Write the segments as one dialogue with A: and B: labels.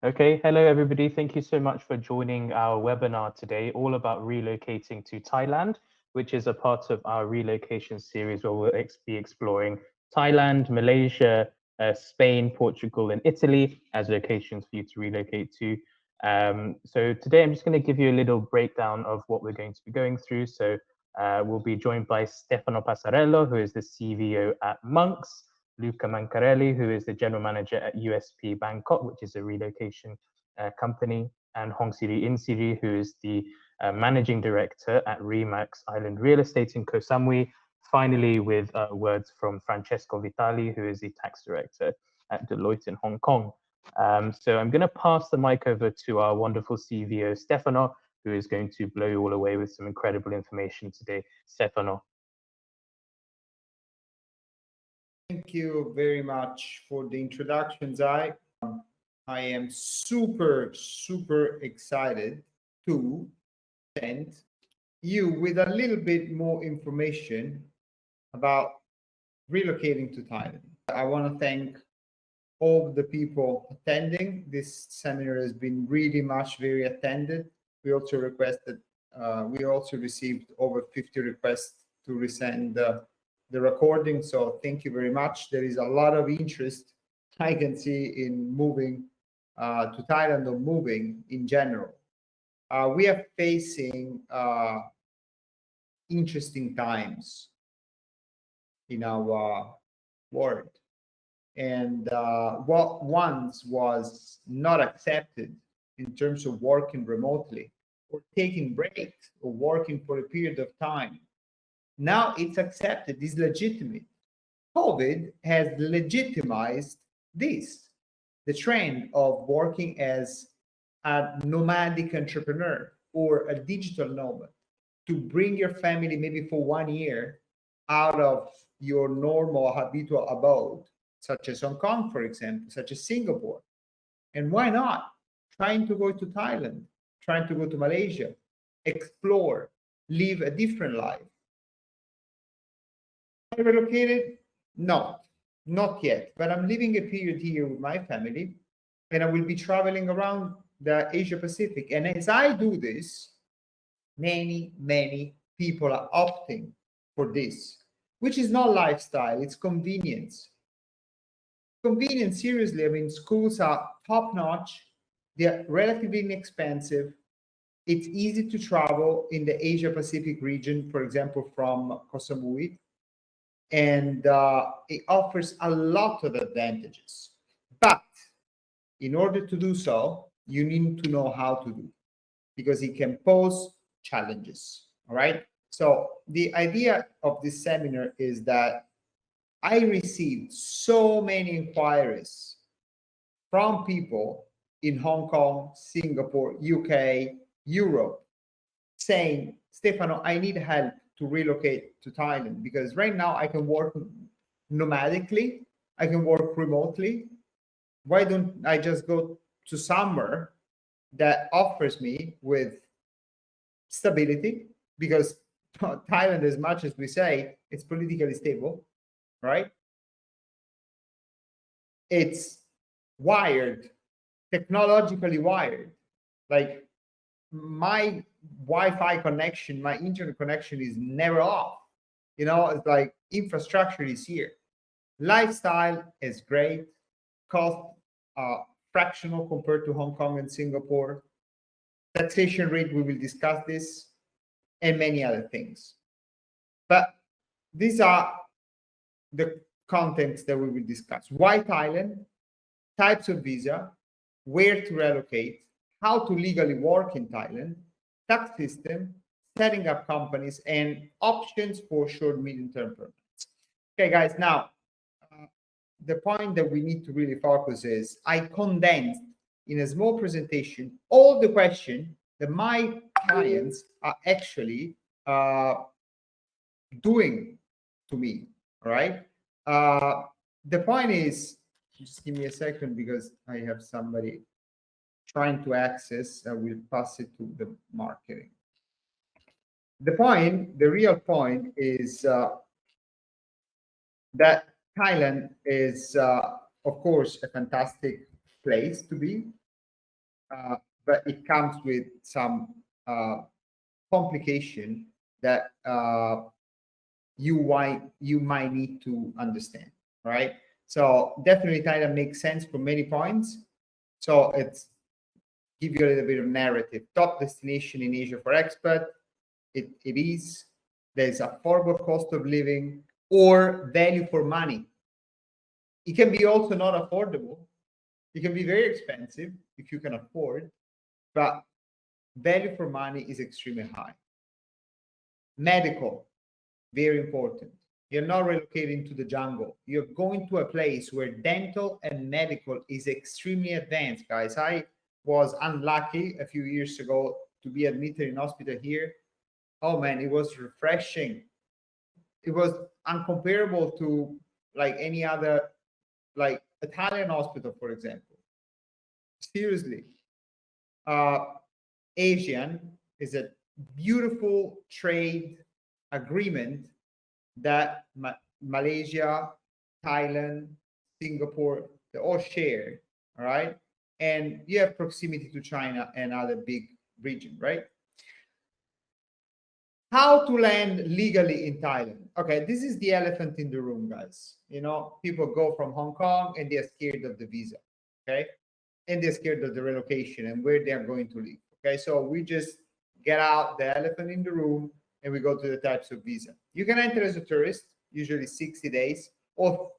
A: Okay, hello everybody. Thank you so much for joining our webinar today, all about relocating to Thailand, which is a part of our relocation series where we'll be exploring Thailand, Malaysia, Spain, Portugal, and Italy as locations for you to relocate to. So today I'm just going to give you a little breakdown of what we're going to be going through. So we'll be joined by Stefano Passarello, who is the CVO at Monx, Luca Mencarelli, who is the general manager at USP Bangkok, which is a relocation company, and Hongsiri Insiri, who is the managing director at Remax Island Real Estate in Koh Samui. Finally, with words from Francesco Vitali, who is the tax director at Deloitte in Hong Kong. So I'm going to pass the mic over to our wonderful CVO, Stefano, who is going to blow you all away with some incredible information today. Stefano.
B: Thank you very much for the introduction, Zai. I am super excited to present you with a little bit more information about relocating to Thailand. I want to thank all the people attending. This seminar has been really very attended. We also requested, we also received over 50 requests to resend the recording. So thank you very much. There is a lot of interest I can see in moving to Thailand or moving in general. We are facing interesting times in our world. And what once was not accepted in terms of working remotely or taking breaks or working for a period of time, now it's accepted, it's legitimate. COVID has legitimized this, the trend of working as a nomadic entrepreneur or a digital nomad, to bring your family maybe for 1 year out of your normal habitual abode, such as Hong Kong, for example, such as Singapore. And why not? Trying to go to Thailand, trying to go to Malaysia, explore, live a different life. I relocated? No, not yet, but I'm living a period here with my family, and I will be traveling around the Asia Pacific. And as I do this, many people are opting for this, which is not lifestyle, it's convenience. Convenience, seriously, I mean, schools are top-notch, they're relatively inexpensive, it's easy to travel in the Asia Pacific region, for example, from Koh Samui, and it offers a lot of advantages. But in order to do so, you need to know how to do, because it can pose challenges, all right? So the idea of this seminar is that I received so many inquiries from people in Hong Kong, Singapore, UK, Europe, saying, Stefano, I need help to relocate to Thailand, because right now I can work nomadically, I can work remotely. Why don't I just go to somewhere that offers me with stability? Because Thailand, as much as we say it's politically stable, right? It's wired, technologically wired. Like my Wi-Fi connection, my internet connection is never off. You know, it's like infrastructure is here. Lifestyle is great. Cost fractional compared to Hong Kong and Singapore. Taxation rate, we will discuss this, and many other things. But these are the contents that we will discuss. Why Thailand, types of visa, where to relocate, how to legally work in Thailand, tax system, setting up companies, and options for short, medium-term permits. Okay, guys, now, the point that we need to really focus is I condensed in a small presentation all the questions that my clients are actually doing to me, all right? The point is, just give me a second because I have somebody trying to access. I will pass it to the marketing. The point, the real point is that Thailand is, of course, a fantastic place to be. but it comes with some complication that you might need to understand, right? So definitely Thailand makes sense from many points. So it's give you a little bit of narrative. Top destination in Asia for expat. It is. There's affordable cost of living or value for money. It can be also not affordable. It can be very expensive if you can afford, but value for money is extremely high. Medical, very important. You're not relocating to the jungle. You're going to a place where dental and medical is extremely advanced, guys. I was unlucky a few years ago to be admitted in hospital here. Oh man, it was refreshing. It was uncomparable to like any other, like Italian hospital, for example. Seriously. ASEAN is a beautiful trade agreement that Malaysia, Thailand, Singapore, they all share, all right? And you have proximity to China and other big region, right? How to land legally in Thailand. Okay, this is the elephant in the room, guys. You know, people go from Hong Kong and they're scared of the visa, okay? And they're scared of the relocation and where they're going to live, okay? So we just get out the elephant in the room and we go to the types of visa. You can enter as a tourist, usually 60 days or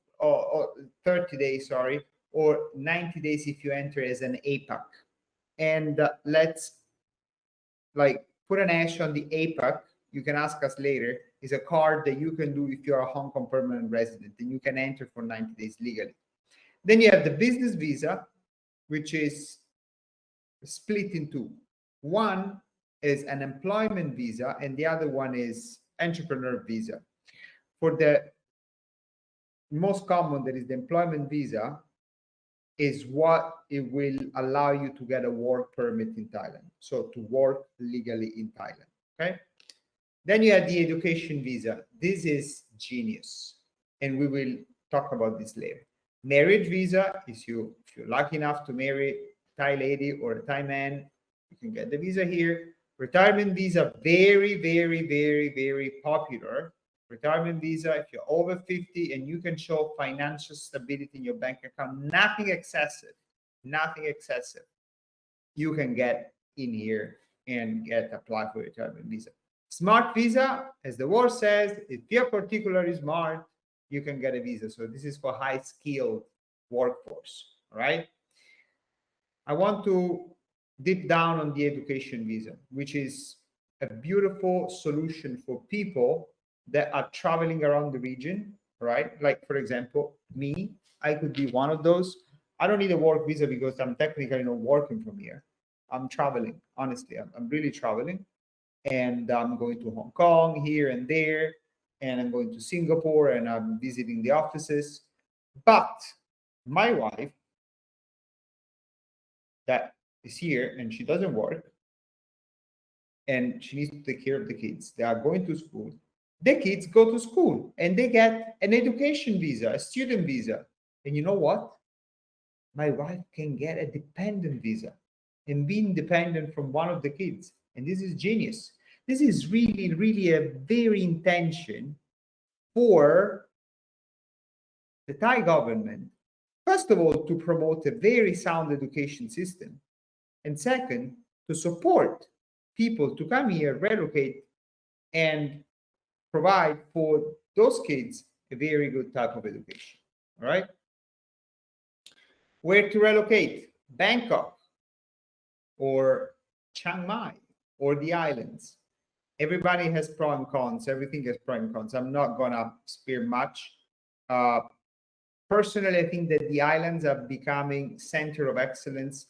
B: 30 days, sorry, or 90 days if you enter as an APAC. And let's like put an hash on the APAC. You can ask us later. Is a card that you can do if you're a Hong Kong permanent resident, and you can enter for 90 days legally. Then you have the business visa, which is split in two. One is an employment visa, and the other one is entrepreneur visa. For the most common, that is the employment visa, is what it will allow you to get a work permit in Thailand. So to work legally in Thailand, okay? Then you have the education visa. This is genius. And we will talk about this later. Marriage visa is if you're lucky enough to marry a Thai lady or a Thai man, you can get the visa here. Retirement visa, very, very, very, very popular. Retirement visa, if you're over 50 and you can show financial stability in your bank account, nothing excessive, you can get in here and apply for retirement visa. Smart visa, as the word says, if you're particularly smart, you can get a visa. So this is for high skilled workforce, all right? I want to dip down on the education visa, which is a beautiful solution for people that are traveling around the region, right? Like, for example, me, I could be one of those. I don't need a work visa because I'm technically not working from here. I'm traveling, honestly. I'm really traveling. And I'm going to Hong Kong here and there, and I'm going to Singapore and I'm visiting the offices. But my wife, that is here and she doesn't work, and she needs to take care of the kids. They are going to school. The kids go to school and they get an education visa, a student visa. And you know what? My wife can get a dependent visa and be independent from one of the kids. And this is genius. This is really, really a very intention for the Thai government. First of all, to promote a very sound education system. And second, to support people to come here, relocate, and provide for those kids a very good type of education. All right. Where to relocate? Bangkok or Chiang Mai or the islands. Everybody has pros and cons. Everything has pros and cons. I'm not gonna spare much. Personally, I think that the islands are becoming center of excellence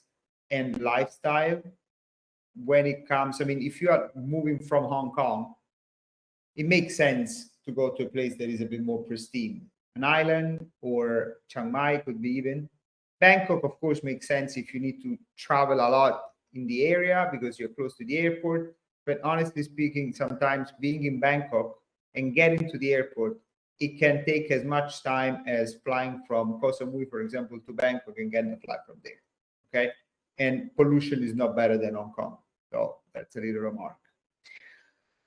B: and lifestyle when it comes. I mean, if you are moving from Hong Kong, it makes sense to go to a place that is a bit more pristine. An island or Chiang Mai could be even. Bangkok, of course, makes sense if you need to travel a lot in the area because you're close to the airport. But honestly speaking, sometimes being in Bangkok and getting to the airport, it can take as much time as flying from Koh Samui, for example, to Bangkok and getting a flight from there. Okay. and pollution is not better than Hong Kong. So that's a little remark.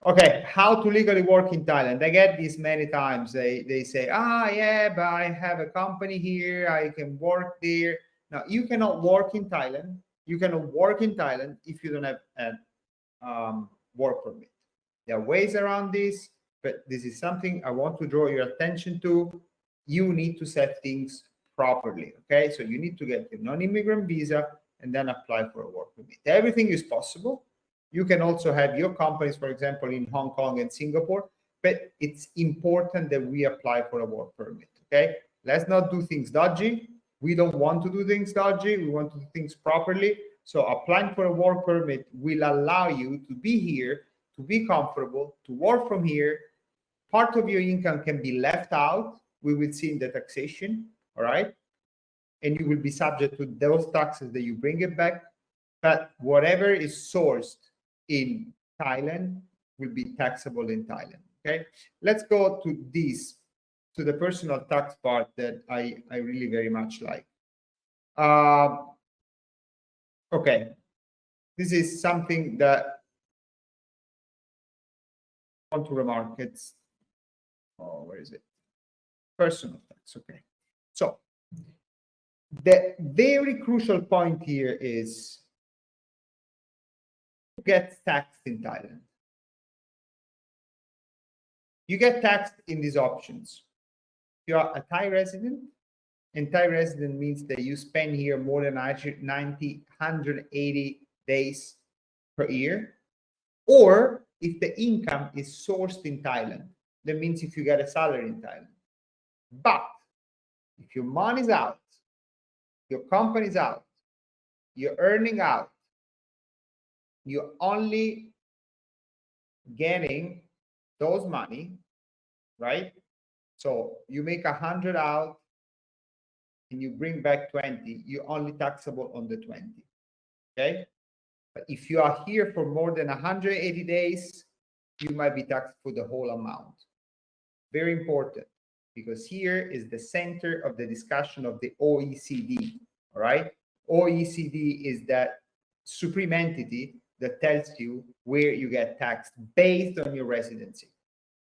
B: Okay, how to legally work in Thailand? I get this many times. They say, yeah, but I have a company here, I can work there. Now, you cannot work in Thailand. You cannot work in Thailand if you don't have a work permit. There are ways around this, but this is something I want to draw your attention to. You need to set things properly, okay? So you need to get a non-immigrant visa and then apply for a work permit. Everything is possible. You can also have your companies, for example, in Hong Kong and Singapore, but it's important that we apply for a work permit, okay? Let's not do things dodgy. We don't want to do things dodgy. We want to do things properly. So applying for a work permit will allow you to be here, to be comfortable, to work from here. Part of your income can be left out. We will see in the taxation, all right? And you will be subject to those taxes that you bring it back. But whatever is sourced in Thailand will be taxable in Thailand, okay? Let's go to this, to the personal tax part that I really very much like. Okay, this is something that I want to remark. It's, where is it? Personal tax, okay. So the very crucial point here is who gets taxed in Thailand. You get taxed in these options. If you are a Thai resident, and Thai resident means that you spend here more than 180 days per year, or if the income is sourced in Thailand, that means if you get a salary in Thailand. But if your money's out, your company's out, you're earning out, you're only getting those money, right? So you make 100 out and you bring back 20, you're only taxable on the 20, okay? But if you are here for more than 180 days, you might be taxed for the whole amount. Very important, because here is the center of the discussion of the OECD, all right? OECD is that supreme entity that tells you where you get taxed based on your residency.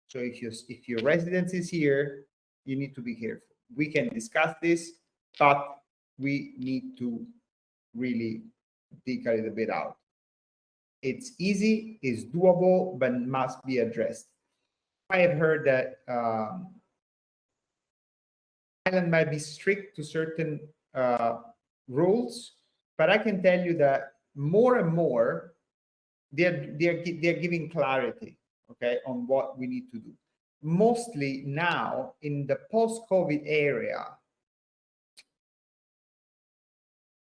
B: So if your residency is here, you need to be careful. We can discuss this, but we need to really dig a little bit out. It's easy, it's doable, but must be addressed. I have heard that Thailand might be strict to certain rules, but I can tell you that more and more they're giving clarity, okay, on what we need to do. Mostly now in the post-COVID area,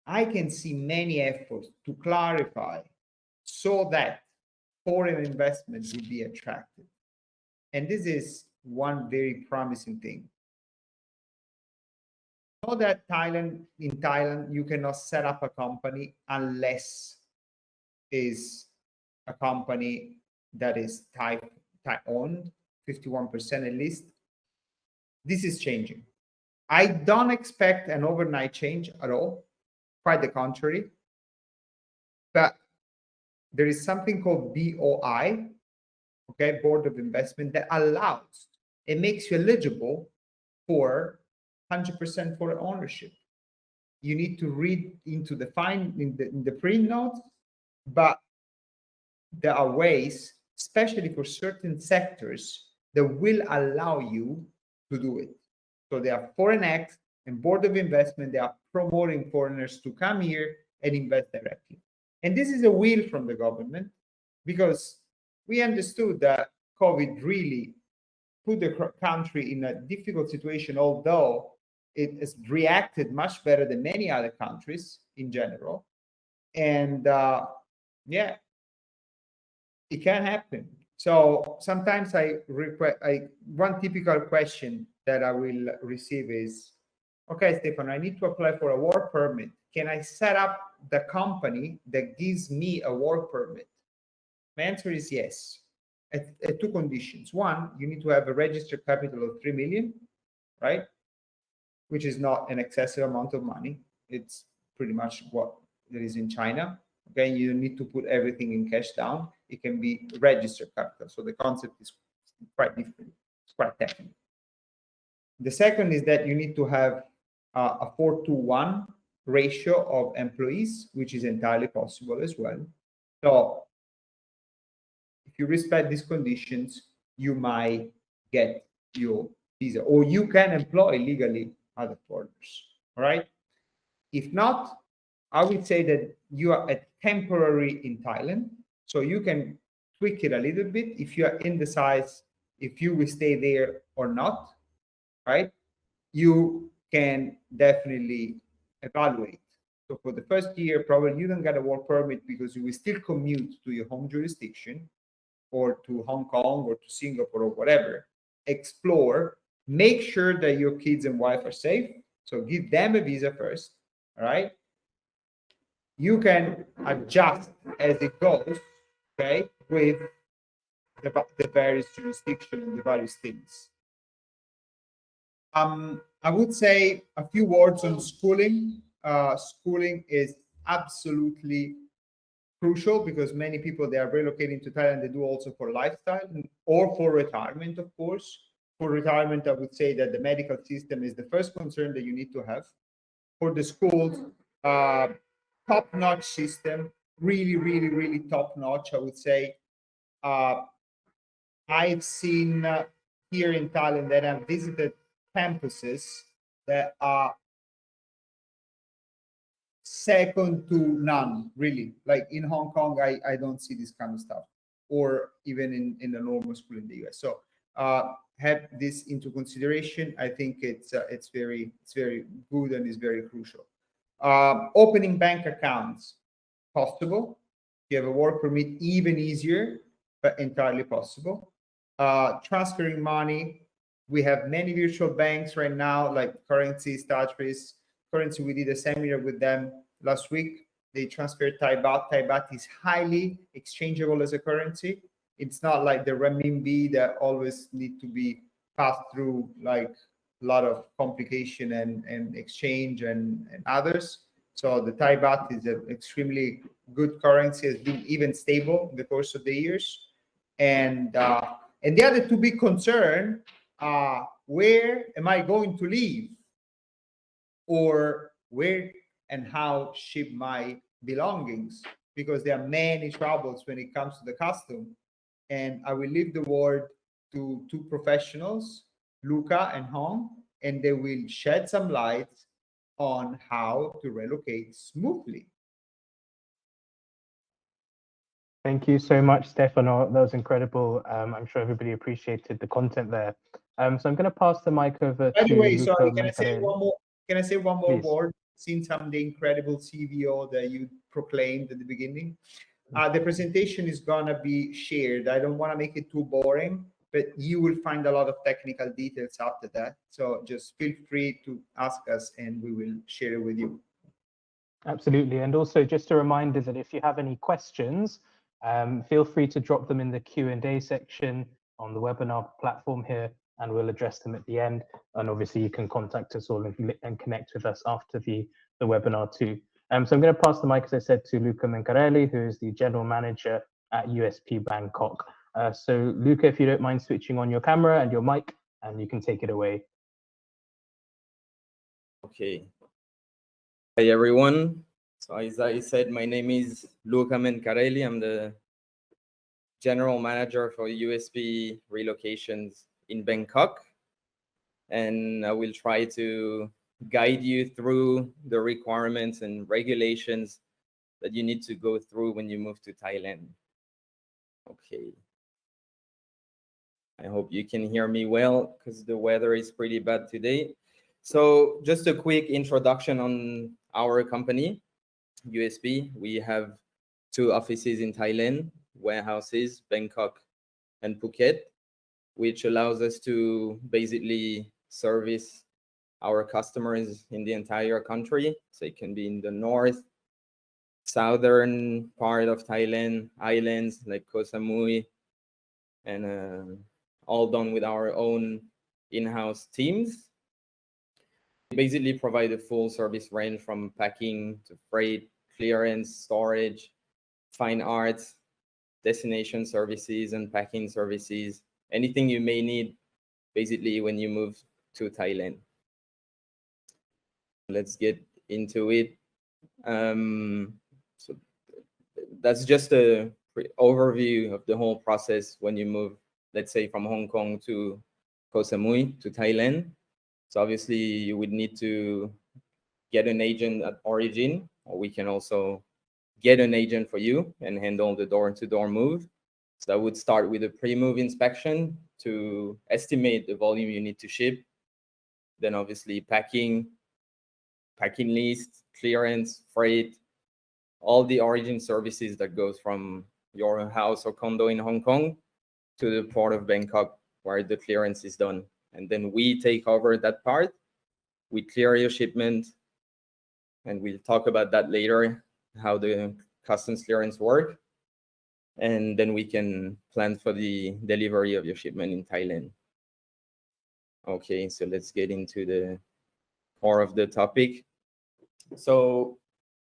B: I can see many efforts to clarify so that foreign investment will be attracted. And this is one very promising thing. Know that in Thailand, you cannot set up a company unless is a company that is Thai owned, 51% at least. This is changing. I don't expect an overnight change at all, quite the contrary. But there is something called BOI, okay, Board of Investment, that allows, it makes you eligible for 100% foreign ownership. You need to read into the in the print notes, but there are ways, especially for certain sectors, that will allow you to do it. So there are Foreign Act and Board of Investment. They are promoting foreigners to come here and invest directly. And this is a will from the government, because we understood that COVID really put the country in a difficult situation, although it has reacted much better than many other countries in general. And yeah, it can happen. So sometimes one typical question that I will receive is, okay, Stefano, I need to apply for a work permit. Can I set up the company that gives me a work permit? My answer is yes, at two conditions. One, you need to have a registered capital of 3 million, right? Which is not an excessive amount of money. It's pretty much what that is in China. Okay, you don't need to put everything in cash down. It can be registered capital. So the concept is quite different. It's quite technical. The second is that you need to have a 4-to-1 ratio of employees, which is entirely possible as well. So if you respect these conditions, you might get your visa, or you can employ legally other foreigners. All right. If not, I would say that you are a temporary in Thailand, so you can tweak it a little bit if you are indecisive if you will stay there or not. Right? You can definitely evaluate. So for the first year, probably you don't get a work permit because you will still commute to your home jurisdiction or to Hong Kong or to Singapore or whatever. Explore, make sure that your kids and wife are safe. So give them a visa first, all right? You can adjust as it goes, okay, with the various jurisdictions and the various things. I would say a few words on schooling. Schooling is absolutely crucial because many people, they are relocating to Thailand, they do also for lifestyle or for retirement, of course. For retirement, I would say that the medical system is the first concern that you need to have. For the schools, top-notch system, really top-notch, I would say. I've seen here in Thailand that I've visited campuses that are second to none, really. Like in Hong Kong, I don't see this kind of stuff, or even in the normal school in the US. So have this into consideration. I think it's very good and is very crucial. Opening bank accounts, possible. If you have a work permit, even easier, but entirely possible. Transferring money. We have many virtual banks right now, like Currency, Statris. Currency, we did a seminar with them last week. They transferred Thai baht. Thai baht is highly exchangeable as a currency. It's not like the renminbi that always need to be passed through like a lot of complication and exchange and others. So the Thai baht is an extremely good currency, has been even stable in the course of the years. And the other two big concern are, where am I going to live? Or where and how ship my belongings? Because there are many troubles when it comes to the custom. And I will leave the word to two professionals, Luca and Hong, and they will shed some light on how to relocate smoothly.
A: Thank you so much, Stefano. That was incredible. I'm sure everybody appreciated the content there. So I'm going to pass the mic over
B: By the
A: to
B: way,
A: Luca
B: sorry, can I say one more
A: Please.
B: word? Since I'm the incredible CVO that you proclaimed at the beginning, the presentation is gonna be shared. I don't want to make it too boring, but you will find a lot of technical details after that. So just feel free to ask us, and we will share it with you.
A: Absolutely, and also just a reminder that if you have any questions, feel free to drop them in the Q&A section on the webinar platform here, and we'll address them at the end. And obviously you can contact us all and connect with us after the webinar too. So I'm going to pass the mic, as I said, to Luca Mencarelli, who is the General Manager at USP Bangkok. So Luca, if you don't mind switching on your camera and your mic, and you can take it away.
C: Okay. Hi, everyone. So as I said, my name is Luca Mencarelli. I'm the General Manager for USP Relocations in Bangkok. And I will try to guide you through the requirements and regulations that you need to go through when you move to Thailand. Okay. I hope you can hear me well because the weather is pretty bad today. So just a quick introduction on our company, USP. We have 2 offices in Thailand, warehouses, Bangkok and Phuket, which allows us to basically service our customers in the entire country. So it can be in the north, southern part of Thailand, islands like Koh Samui, and all done with our own in-house teams. We basically provide a full service range from packing to freight, clearance, storage, fine arts, destination services, and packing services, anything you may need basically when you move to Thailand. Let's get into it. So that's just a overview of the whole process when you move, let's say, from Hong Kong to Koh Samui to Thailand. So obviously you would need to get an agent at origin, or we can also get an agent for you and handle the door-to-door move. So that would start with a pre-move inspection to estimate the volume you need to ship. Then obviously packing list, clearance, freight, all the origin services that goes from your house or condo in Hong Kong to the port of Bangkok where the clearance is done. And then we take over that part. We clear your shipment, and we'll talk about that later, how the customs clearance work. And then we can plan for the delivery of your shipment in Thailand. Okay, so let's get into the core of the topic. So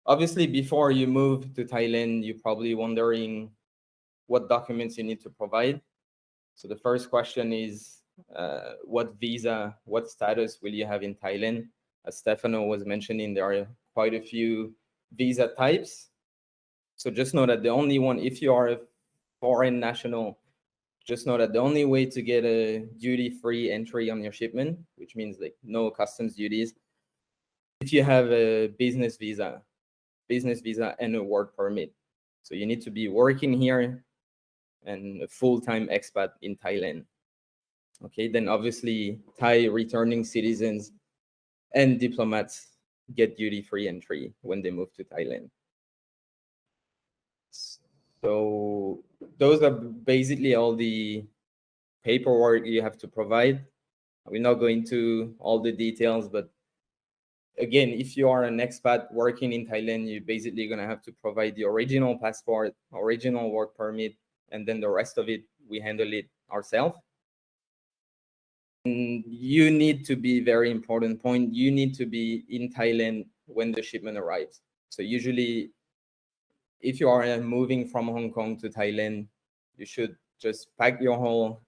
C: obviously, before you move to Thailand, you're probably wondering what documents you need to provide. So the first question is, what visa, what status will you have in Thailand? As Stefano was mentioning, there are quite a few visa types. So just know that the only one, if you are a foreign national, just know that the only way to get a duty-free entry on your shipment, which means like no customs duties, if you have a business visa and a work permit. So you need to be working here and a full-time expat in Thailand. Okay, then obviously Thai returning citizens and diplomats get duty-free entry when they move to Thailand. So those are basically all the paperwork you have to provide. We're not going into all the details, but again, if you are an expat working in Thailand, you're basically going to have to provide the original passport, original work permit, and then the rest of it, we handle it ourselves. And you need to be, very important point, you need to be in Thailand when the shipment arrives. So usually, if you are moving from Hong Kong to Thailand, you should just pack your whole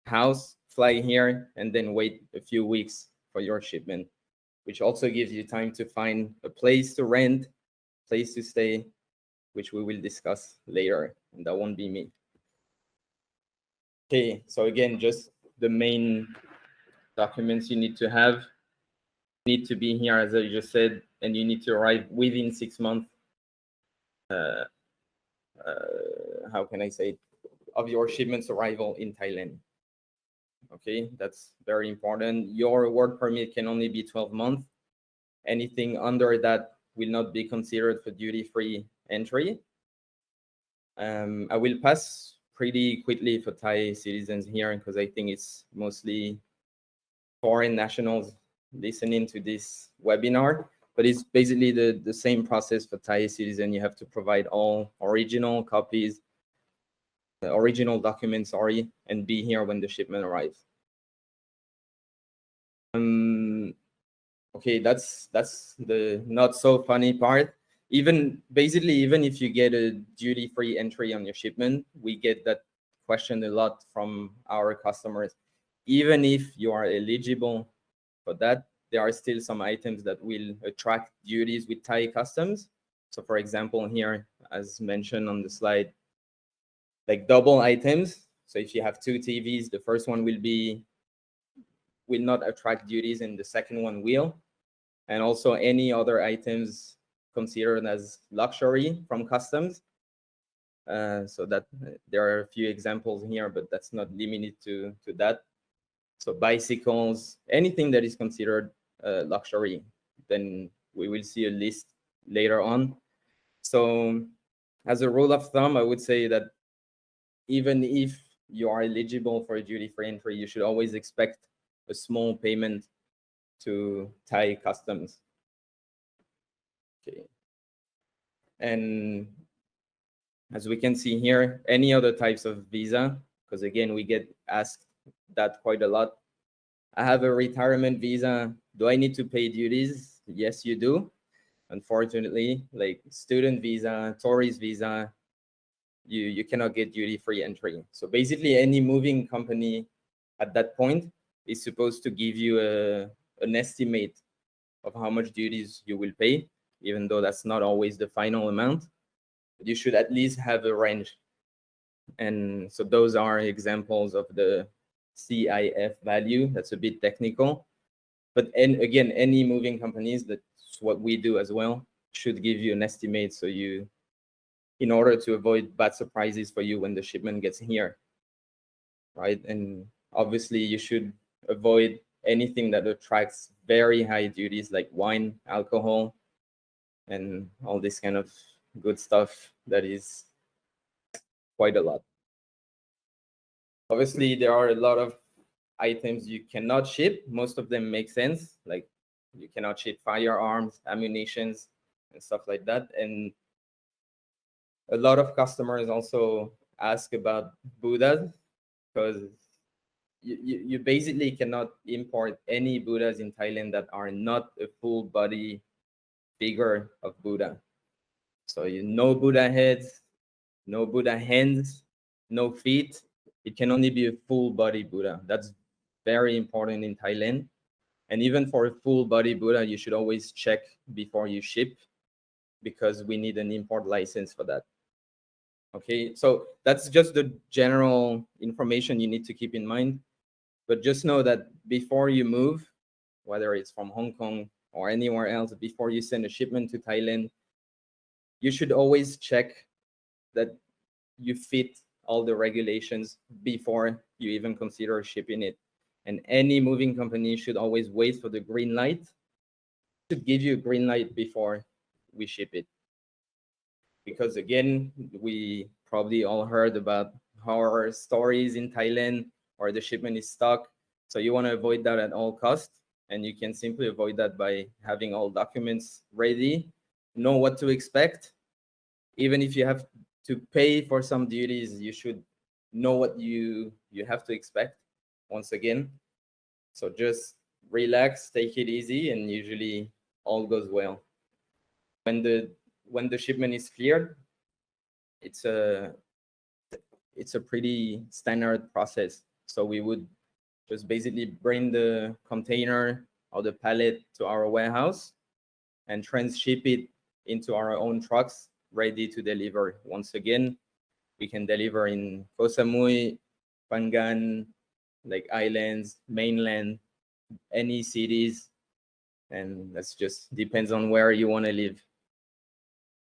C: house, fly here, and then wait a few weeks for your shipment, which also gives you time to find a place to rent, place to stay, which we will discuss later, and that won't be me. Okay, so again, just the main documents you need to have. You need to be here, as I just said, and you need to arrive within 6 months. How can I say it? Of your shipment's arrival in Thailand. Okay, that's very important. Your work permit can only be 12 months. Anything under that will not be considered for duty-free entry. I will pass pretty quickly for Thai citizens here because I think it's mostly foreign nationals listening to this webinar, but it's basically the same process for Thai citizen. You have to provide all original copies, the original documents, sorry, and be here when the shipment arrives. Okay, that's the not so funny part. Even if you get a duty-free entry on your shipment, we get that question a lot from our customers. Even if you are eligible for that, there are still some items that will attract duties with Thai customs. So for example, here, as mentioned on the slide, like double items. So if you have 2 TVs, the first one will not attract duties and the second one will. And also any other items considered as luxury from customs. So that there are a few examples here, but that's not limited to that. So bicycles, anything that is considered luxury, then we will see a list later on. So as a rule of thumb, I would say that even if you are eligible for a duty-free entry, you should always expect a small payment to Thai customs. Okay. And as we can see here, any other types of visa, because again, we get asked that quite a lot. I have a retirement visa. Do I need to pay duties? Yes, you do. Unfortunately, like student visa, tourist visa, you cannot get duty-free entry. So basically any moving company at that point is supposed to give you an estimate of how much duties you will pay, even though that's not always the final amount. But you should at least have a range. And so those are examples of the CIF value. That's a bit technical. But again, any moving companies, that's what we do as well, should give you an estimate so you, in order to avoid bad surprises for you when the shipment gets here, right? And obviously you should avoid anything that attracts very high duties like wine, alcohol, and all this kind of good stuff that is quite a lot. Obviously, there are a lot of items you cannot ship. Most of them make sense, like you cannot ship firearms, ammunitions, and stuff like that. And a lot of customers also ask about Buddhas, because you basically cannot import any Buddhas in Thailand that are not a full body figure of Buddha. So no Buddha heads, no Buddha hands, no feet. It can only be a full body Buddha. That's very important in Thailand. And even for a full body Buddha, you should always check before you ship, because we need an import license for that. Okay, so that's just the general information you need to keep in mind. But just know that before you move, whether it's from Hong Kong or anywhere else, before you send a shipment to Thailand, you should always check that you fit all the regulations before you even consider shipping it. And any moving company should always wait for the green light. It should give you a green light before we ship it. Because again, we probably all heard about horror stories in Thailand, or the shipment is stuck. So you want to avoid that at all costs. And you can simply avoid that by having all documents ready, know what to expect. Even if you have to pay for some duties, you should know what you have to expect once again. So just relax, take it easy, and usually all goes well. When the shipment is cleared, it's a pretty standard process. So we would just basically bring the container or the pallet to our warehouse and transship it into our own trucks, ready to deliver. Once again, we can deliver in Koh Samui, Phangan, like islands, mainland, any cities, and that's just depends on where you want to live.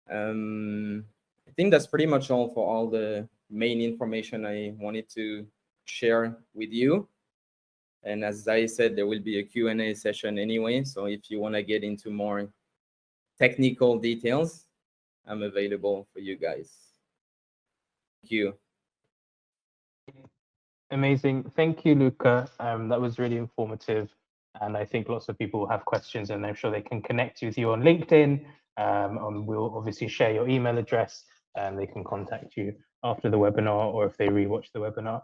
C: I think that's pretty much all for all the main information I wanted to share with you. And as I said, there will be a Q&A session anyway. So if you want to get into more technical details, I'm available for you guys. Thank you.
A: Amazing. Thank you, Luca. That was really informative. And I think lots of people have questions, and I'm sure they can connect with you on LinkedIn. We'll obviously share your email address, and they can contact you after the webinar, or if they rewatch the webinar.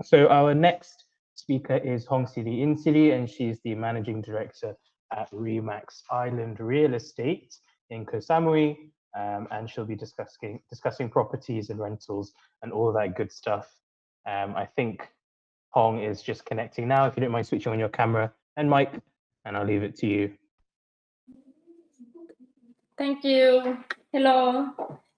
A: So our next speaker is Hongsiri Insiri, and she's the Managing Director at Remax Island Real Estate in Koh Samui, and she'll be discussing properties and rentals and all that good stuff. I think Hong is just connecting now. If you don't mind switching on your camera and mic, and I'll leave it to you.
D: Thank you. Hello,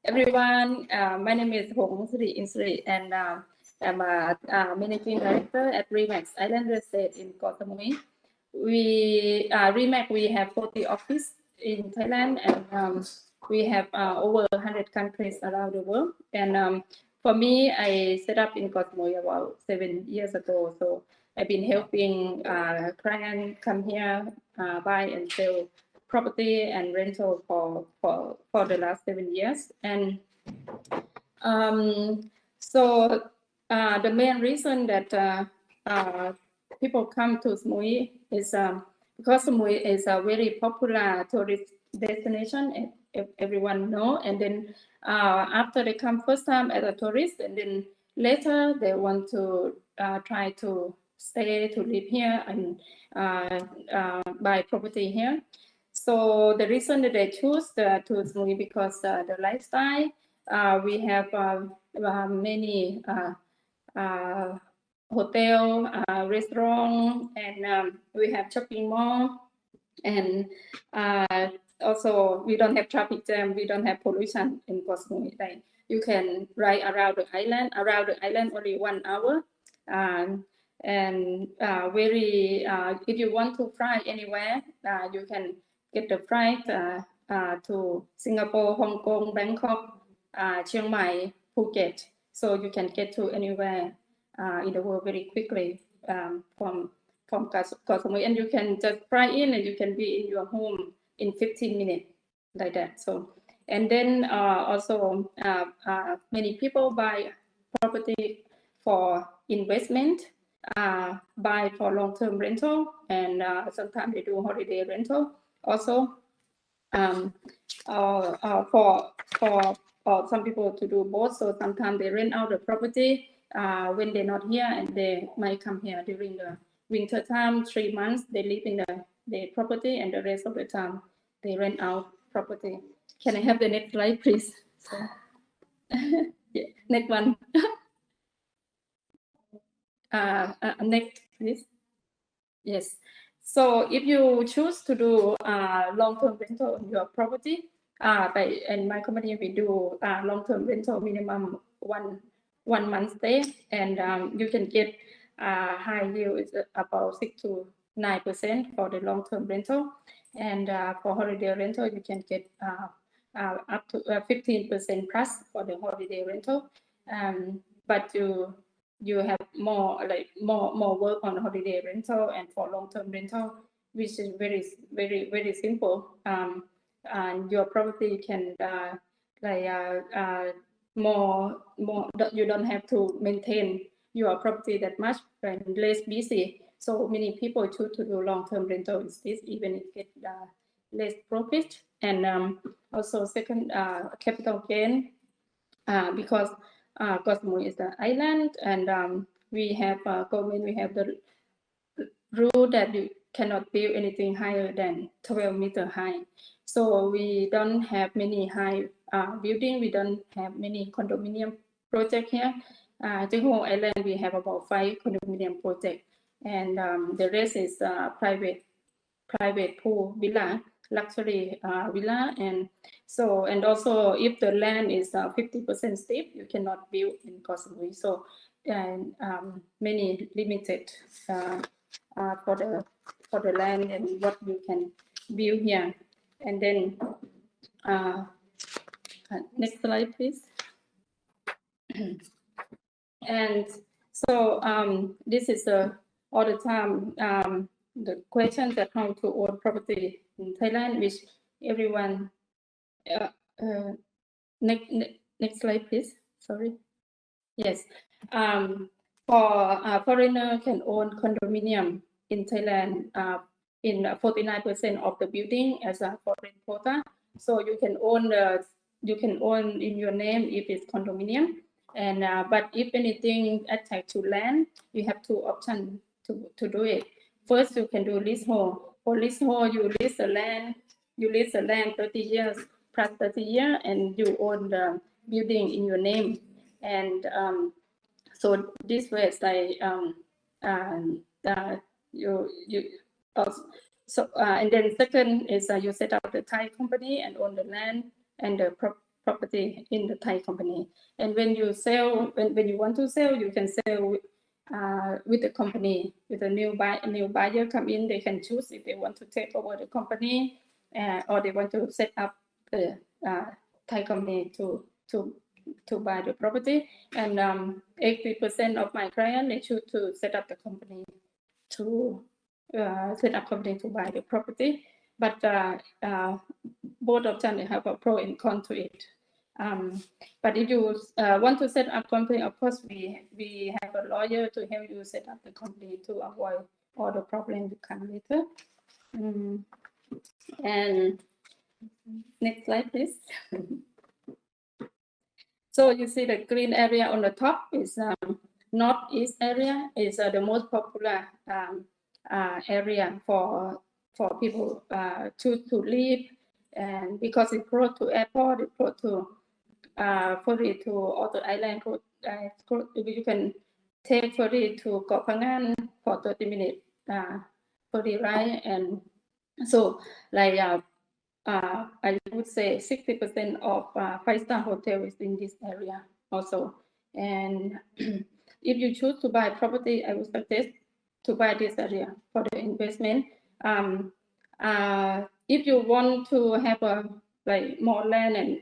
D: everyone. My name is Hongsiri Insiri, and I'm a Managing Director at Remax Island Real Estate in Koh Samui. Remax, we have 40 offices in Thailand, and we have over 100 countries around the world. And for me, I set up in Koh Samui about 7 years ago. So I've been helping clients come here, buy and sell property and rental for the last 7 years. And so the main reason that people come to Samui is because Samui is a very popular tourist destination, everyone know. And then after they come first time as a tourist, and then later they want to try to stay, to live here and buy property here. So the reason that I choose to Samui because the lifestyle, we have many hotel, restaurant, and we have shopping mall, and also we don't have traffic jam, we don't have pollution in Koh Samui. Like you can ride around the island only 1 hour, and very if you want to fly anywhere, you can get the flight to Singapore, Hong Kong, Bangkok, Chiang Mai, Phuket. So you can get to anywhere in the world very quickly from Koh Samui, and you can just fly in and you can be in your home in 15 minutes, like that. So, and then also many people buy property for investment, buy for long-term rental, and sometimes they do holiday rental also. For some people to do both. So sometimes they rent out the property when they're not here, and they might come here during the winter time. 3 months they live in the property, and the rest of the time they rent out property. Can I have the next slide, please? So, yeah, next one. Next, please. Yes. So if you choose to do long-term rental on your property, in my company we do long-term rental minimum one month stay, and you can get high yield is about 6 to 9% for the long-term rental, and for holiday rental you can get up to 15% plus for the holiday rental, but you have more work on holiday rental and for long-term rental, which is very simple. And your property can more you don't have to maintain your property that much, and less busy. So many people choose to do long-term rental instead, even if it get less profit, and also second capital gain because Koh Samui is an island, and we have government, we have the rule that you cannot build anything higher than 12 meters high. So we don't have many high building. We don't have many condominium project here. The whole island we have about 5 condominium projects, and the rest is private pool villa, luxury villa, and so, and also if the land is 50% steep, you cannot build in Koh Samui. So and many limited for the land and what you can build here. And then next slide, please. And so this is all the time the questions that how to own property in Thailand, which everyone. Next slide, please. Sorry. Yes. For foreigner can own condominium in Thailand in 49% of the building as a foreign quota. So you can own in your name if it's condominium. And but if anything attached to land, you have 2 options to do it. First, you can do leasehold. For leasehold, you lease the land 30 years plus 30 years, and you own the building in your name. And so this way it's like you also, so and then second is you set up the Thai company and own the land and the property in the Thai company. And when you sell, when you want to sell, you can sell with the company. With a new buyer come in, they can choose if they want to take over the company or they want to set up the Thai company to buy the property. And 80% of my clients, they choose to set up the company to buy the property. But both options, they have a pro and con to it. But if you want to set up company, of course, we have a lawyer to help you set up the company to avoid all the problems that come later. And next slide, please. So you see the green area on the top is northeast area is the most popular area for for people choose to live, and because it's close to airport, it's close to ferry to other island. You can take ferry to Koh Phangan for 30 minutes ferry ride, and so like I would say 60% of five-star hotel is in this area also. And if you choose to buy property, I would suggest to buy this area for the investment. If you want to have a like more land and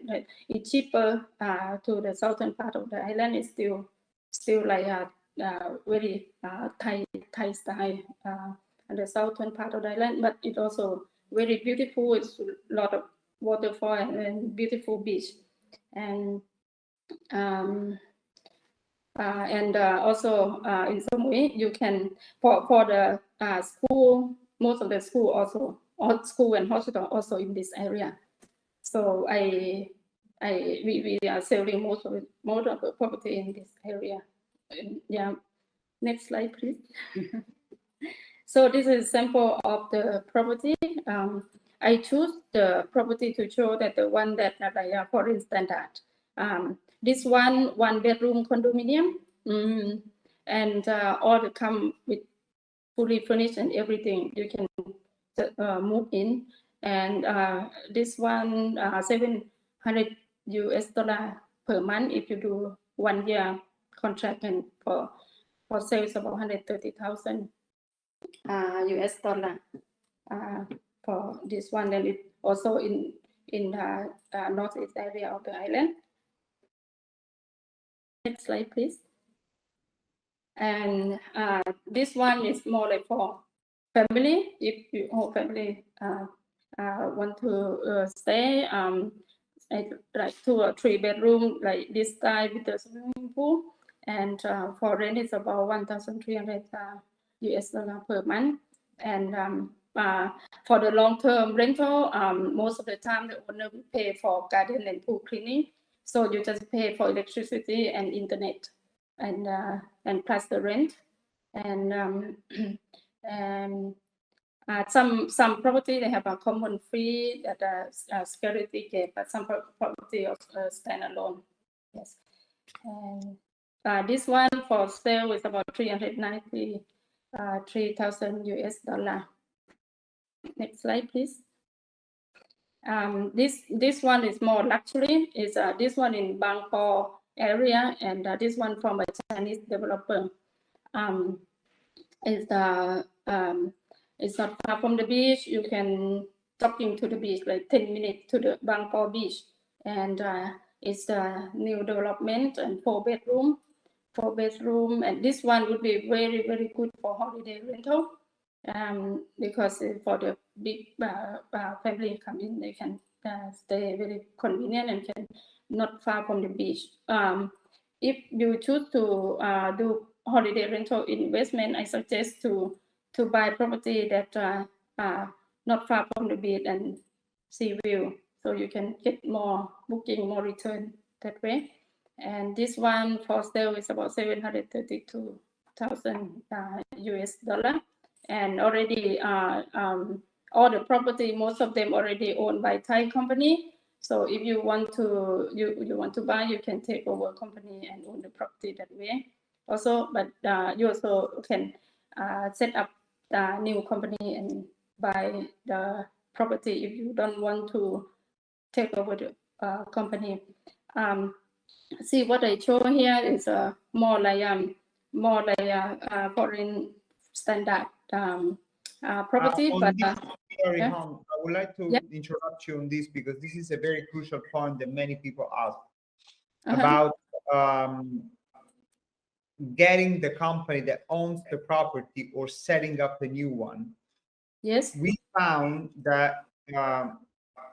D: it's cheaper to the southern part of the island, it's still like very Thai style and the southern part of the island, but it also very beautiful. It's a lot of waterfall and beautiful beach, and also in Samui you can for the school. Most of the school also, all school and hospital also in this area. So we are selling most of the property in this area. Yeah, next slide, please. So this is a sample of the property. I choose the property to show that the one that are foreign standard. This one bedroom condominium, and all come with fully furnished and everything. You can move in, and this one $700 per month if you do 1 year contract, and for sales about $130,000 for this one. And it also in the northeast area of the island. Next slide, please. And this one is more like for family. If your whole family want to stay, like 2 or 3 bedroom like this style with the swimming pool, and for rent it's about $1,300 per month. And for the long-term rental, most of the time the owner will pay for garden and pool cleaning, so you just pay for electricity and internet, and plus the rent. And some property they have a common fee that security gate, but some property also stand alone. Yes, and this one for sale is about $393,000. Next slide, please. This one is more luxury. Is this one in Bangkok area, and this one from a Chinese developer. It's not far from the beach. You can jogging to the beach like 10 minutes to the Bangkok beach, and it's a new development and 4 bedroom, and this one would be very, very good for holiday rental, because for the big family come in, they can stay very convenient and can not far from the beach. If you choose to do holiday rental investment, I suggest to buy property that not far from the beach and sea view, so you can get more booking, more return that way. And this one for sale is about $732,000 and already all the property, most of them already owned by Thai company. So if you want to you want to buy, you can take over company and own the property that way also. But you also can set up the new company and buy the property if you don't want to take over the company. See what I show here is more like foreign standard property. But
B: sorry, Hong, I would like to interrupt you on this, because this is a very crucial point that many people ask about getting the company that owns the property or setting up a new one.
D: Yes,
B: we found that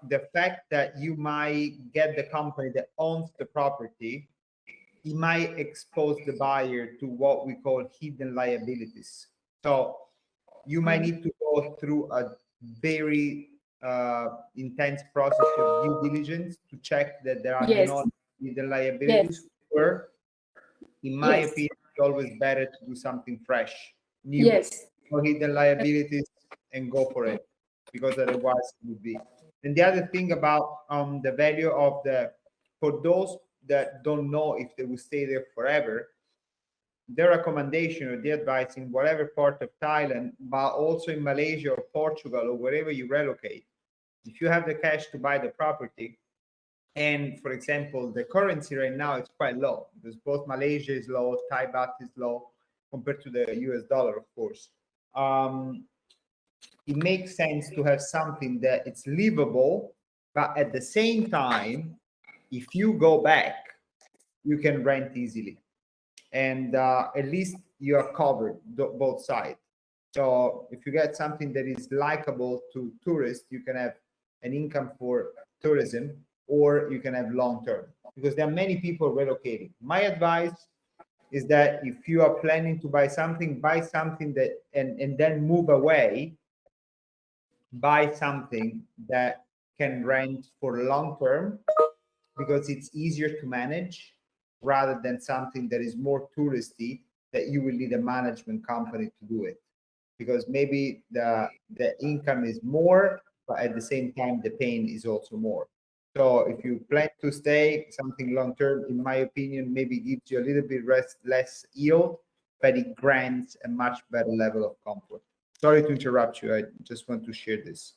B: the fact that you might get the company that owns the property, it might expose the buyer to what we call hidden liabilities. So you might need to go through a very intense process of due diligence to check that there are not hidden liabilities. Or, in my opinion, it's always better to do something fresh, new, no hidden liabilities, and go for it. because otherwise it would be. And the other thing about the value of for those that don't know if they will stay there forever, their recommendation or the advice in whatever part of Thailand, but also in Malaysia or Portugal or wherever you relocate, if you have the cash to buy the property, and for example, the currency right now is quite low because both Malaysia is low, Thai baht is low compared to the US dollar, of course. It makes sense to have something that it's livable, but at the same time, if you go back, you can rent easily. And at least you are covered both sides. So if you get something that is likable to tourists, you can have an income for tourism, or you can have long term, because there are many people relocating. My advice is that if you are planning to buy something that and then move away, buy something that can rent for long term, because it's easier to manage rather than something that is more touristy that you will need a management company to do it, because maybe the income is more, but at the same time the pain is also more. So if you plan to stay something long term, in my opinion, maybe gives you a little bit less yield, but it grants a much better level of comfort. Sorry to interrupt you. I just want to share this.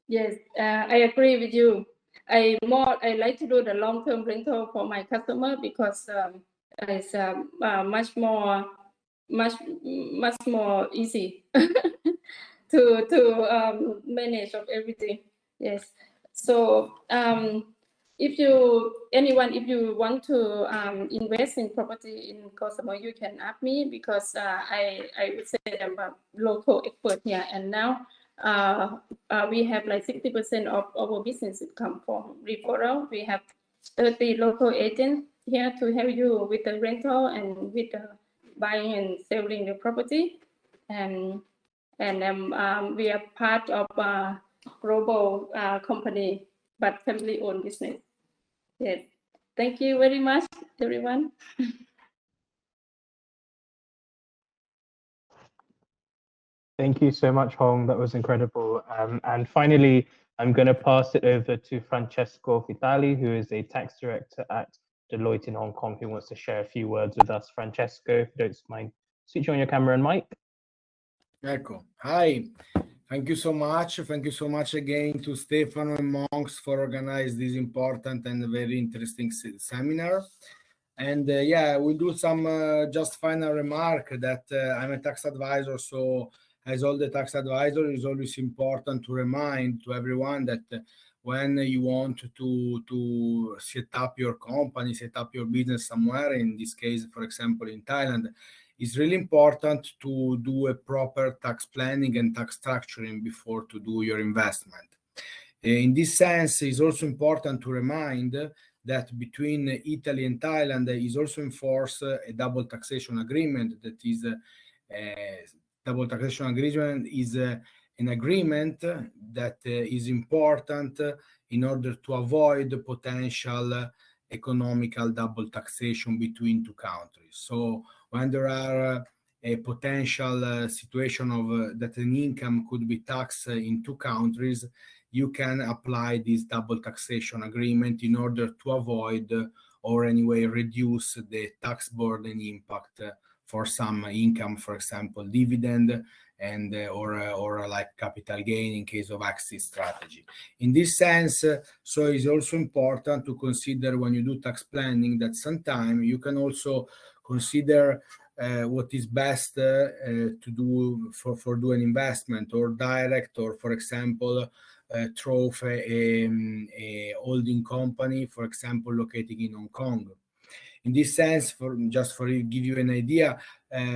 D: Yes, I agree with you. I like to do the long-term rental for my customer because it's much more easy to manage of everything. Yes. So if you want to invest in property in Koh Samui, you can ask me, because I would say I'm a local expert here, and now we have like 60% of our business come from referral. We have 30 local agents here to help you with the rental and with the buying and selling the property, and we are part of a global company, but family-owned business. Yes, thank you very much, everyone.
A: Thank you so much, Hong. That was incredible. And finally, I'm going to pass it over to Francesco Vitali, who is a tax director at Deloitte in Hong Kong, who wants to share a few words with us. Francesco, if you don't mind, switch on your camera and mic.
E: Ecco. Hi. Thank you so much. Thank you so much again to Stefano and Monx for organizing this important and very interesting seminar. And yeah, we'll do some just final remark that I'm a tax advisor, so as all the tax advisors, it's always important to remind to everyone that when you want to set up your company, set up your business somewhere, in this case, for example, in Thailand, it's really important to do a proper tax planning and tax structuring before to do your investment. In this sense, it's also important to remind that between Italy and Thailand is also enforced a double taxation agreement. That is, double taxation agreement is an agreement that is important in order to avoid potential economical double taxation between two countries. So when there are a potential situation of that an income could be taxed in two countries, you can apply this double taxation agreement in order to avoid or anyway reduce the tax burden impact for some income, for example, dividend and or like capital gain in case of exit strategy. In this sense, so it's also important to consider when you do tax planning that sometimes you can also consider what is best to do for do an investment or direct, or for example through a holding company, for example, locating in Hong Kong. In this sense, just for give you an idea,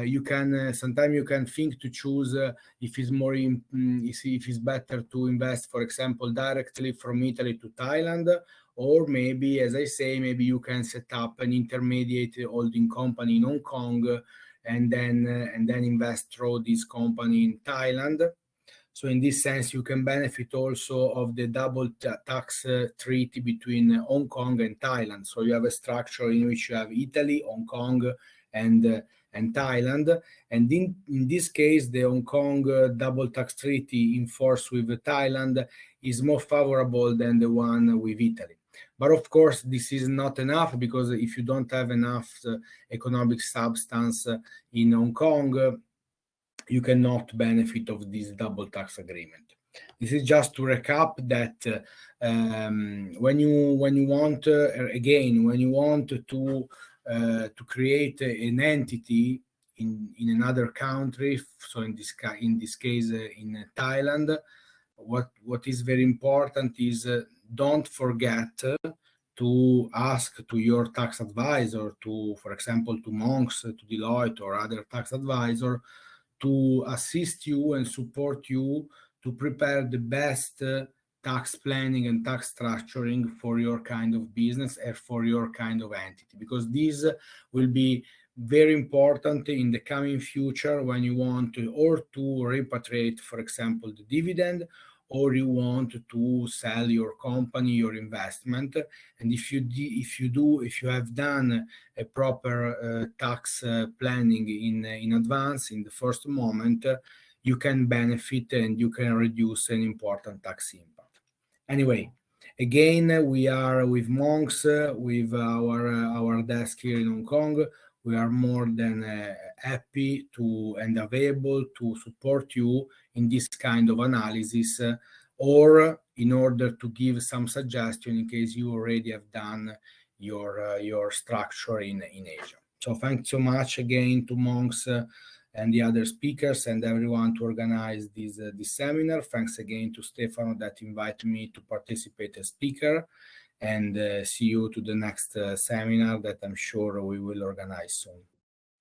E: you can sometimes you can think to choose if it's more if it's better to invest, for example, directly from Italy to Thailand, or maybe, as I say, maybe you can set up an intermediate holding company in Hong Kong and then invest through this company in Thailand. So in this sense, you can benefit also of the double tax treaty between Hong Kong and Thailand. So you have a structure in which you have Italy, Hong Kong, and and Thailand. And in this case, the Hong Kong double tax treaty in force with Thailand is more favorable than the one with Italy. But of course, this is not enough, because if you don't have enough economic substance in Hong Kong, you cannot benefit of this double tax agreement. This is just to recap that when you want again, when you want to create an entity in another country, so in this case in Thailand, what is very important is don't forget to ask to your tax advisor, to, for example, to Monx, to Deloitte, or other tax advisor, to assist you and support you to prepare the best tax planning and tax structuring for your kind of business and for your kind of entity, because these will be very important in the coming future when you want to, or to repatriate, for example, the dividend, or you want to sell your company, your investment. And if you have done a proper tax planning in advance, in the first moment, you can benefit and you can reduce an important tax impact. Anyway, again, we are with Monx, with our desk here in Hong Kong. We are more than happy to and available to support you in this kind of analysis, or in order to give some suggestion in case you already have done your structure in Asia. So thanks so much again to Monx and the other speakers and everyone to organize this seminar. Thanks again to Stefano that invited me to participate as speaker, and see you to the next seminar that I'm sure we will organize soon.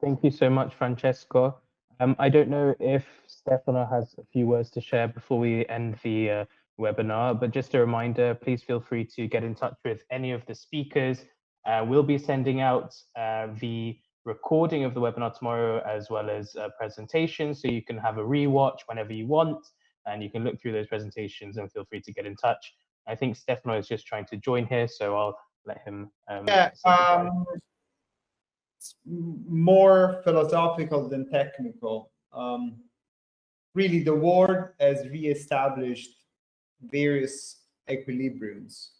A: Thank you so much, Francesco. I don't know if Stefano has a few words to share before we end the webinar, but just a reminder, please feel free to get in touch with any of the speakers. We'll be sending out the recording of the webinar tomorrow, as well as a presentation, so you can have a rewatch whenever you want, and you can look through those presentations and feel free to get in touch. I think Stefano is just trying to join here, so I'll let him
B: more philosophical than technical. Really, the world has re-established various equilibriums.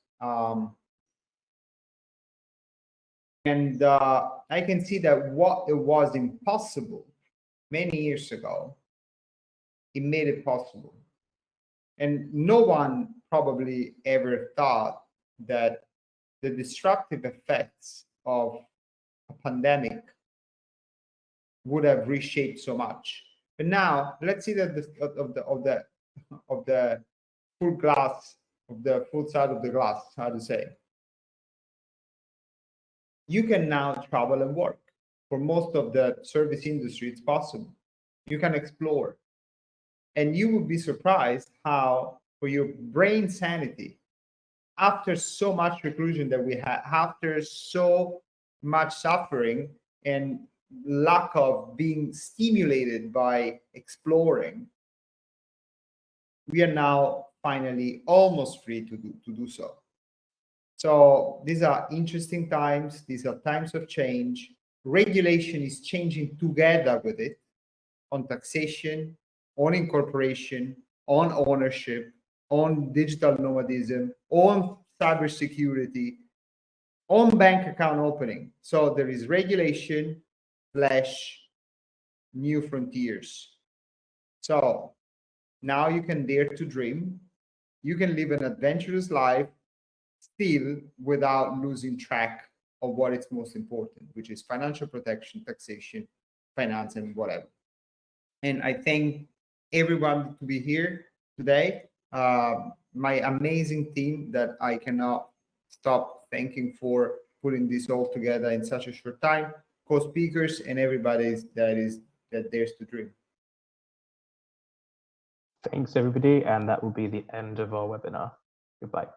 B: And I can see that what it was impossible many years ago, it made it possible. And no one probably ever thought that the destructive effects of a pandemic would have reshaped so much. But now let's see that of the full glass, of the full side of the glass, how to say. You can now travel and work. For most of the service industry, it's possible. You can explore. And you will be surprised how, for your brain sanity, after so much reclusion that we had, after so much suffering and lack of being stimulated by exploring, we are now finally almost free to do so. So these are interesting times. These are times of change. Regulation is changing together with it, on taxation, on incorporation, on ownership, on digital nomadism, on cybersecurity, on bank account opening. So there is regulation / new frontiers. So now you can dare to dream. You can live an adventurous life, still without losing track of what is most important, which is financial protection, taxation, finance, and whatever. And I thank everyone to be here today. My amazing team that I cannot stop thanking for putting this all together in such a short time, co-speakers, and everybody that dares to dream.
A: Thanks, everybody, and that will be the end of our webinar. Goodbye.